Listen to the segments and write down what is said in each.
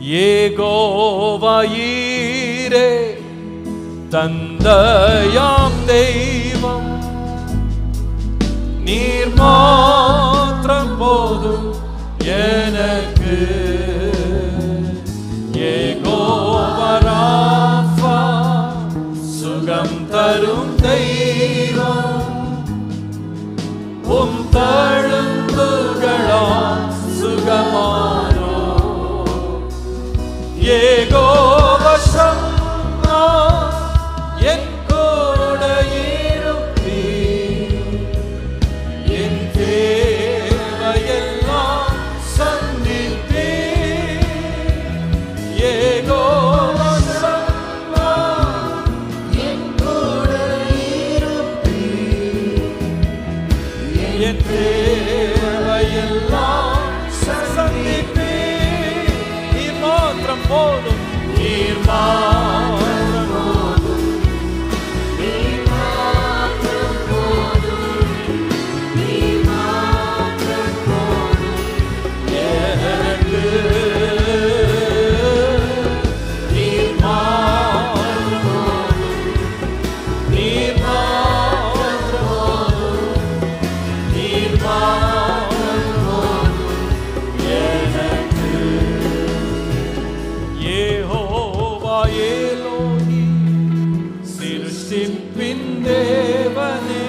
யெகோவாயீரே தந்தையாம் தெய்வம், நீர் மாத்திரம் போதும் எனக்கு. யெகோவா ராஃபா சுகம் தரும் தெய்வம், உம் தழும்புகளால் சுகமானோ. யெகோவா ஷம்மா என் கூட இருப்பீர், என் தேவையெல்லாம் சந்திப்பீர். யெகோவா ஷம்மா என் கூட இருப்பீர், என் தேவையெல்லாம் சந்திப்பீர். நீர் மாத்திரம் போதும், நீர் மாத்திரம் போதும், நீர் மாத்திரம் போதும், நீர் மாத்திரம் போதும் எனக்கு. நீர் மாத்திரம் போதும், நீர் மாத்திரம் போதும், நீர் மாத்திரம் போதும் எனக்கு. யெகோவா எலோஹி சிருஷ்டிப்பின் தேவனே,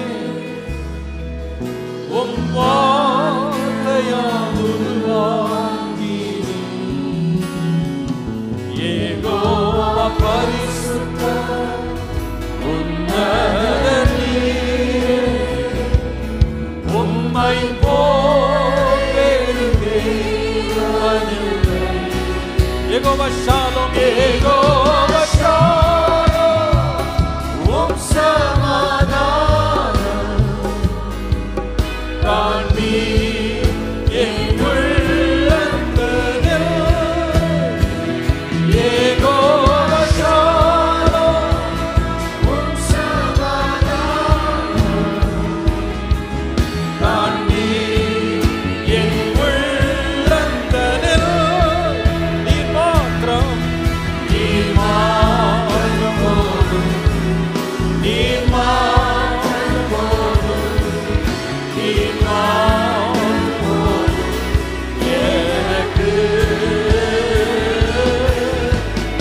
உம் வார்த்தையால் உருவாக்கினீர். யெகோவா பரிசுத்தர் உன்னதர் நீரே, உம்மை போல் வேறு தேவனில்லை. யெகோவா ஷாலோம், யெகோவா ஷாலோம், உம் சமாதானம் காண்பீர் என் உள்ளங்களில். யெகோவா ஷாலோம், உம் சமாதானம் காண்பீர் என் உள்ளங்களில். நீர் மாத்திரம், நீர் மாத்திரம் போதும், நீர் மாத்திரம் போதும், நீர் மாத்திரம் போதும் எனக்கு.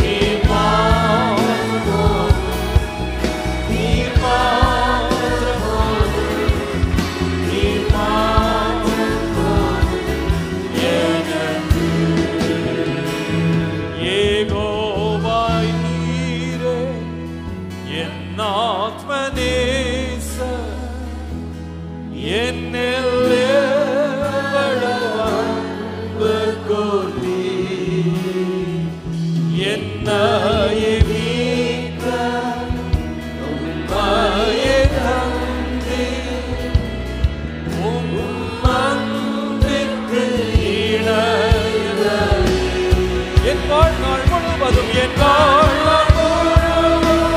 நீர் மாத்திரம் போதும், நீர் மாத்திரம் போதும், நீர் மாத்திரம் போதும் எனக்கு. யெகோவாய் நீரே என் ஆத்மநேசர், என்னில் எவ்வளவு அன்பு கூர்ந்தீர். என்னையே மீட்க உம்மையே தந்தீர். உம் அன்பிற்கு இணையில்லை. என் வாழ்நாள் முழுவதும், என் வாழ்நாள் முழுவதும்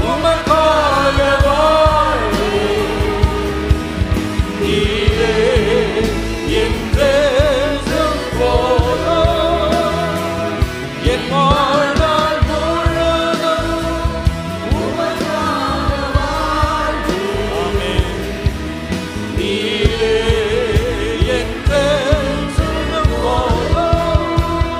உமக்காக வாழ்வேன். நீரே என்றென்றும் போதும். என் வாழ்நாள் முழுவதும் உமக்காக வாழ்வேன். ஆமென். நீரே என்றென்றும் போதும்.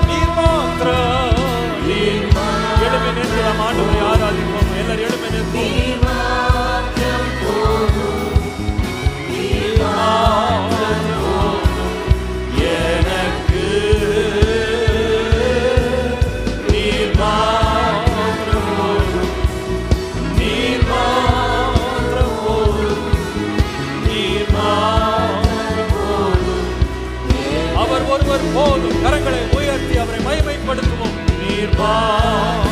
நீர் மாத்திரம், நீர் மாத்திரம். எழும்பி நின்று நாம் ஆண்டவரை ஆராதிப்போம். எல்லாரும் எழும்பி நிற்போம். நீர் மாத்திரம் போதும், நீர் மாத்திரம் போதும் எனக்கு. நீர் மாத்திரம் போதும், நீர் மாத்திரம் போதும், நீர் மாத்திரம் போதும். அவர் ஒருவர் போதும். கரங்களை உயர்த்தி அவரை மகிமைப்படுத்துவோம். நீர் மாத்திரம்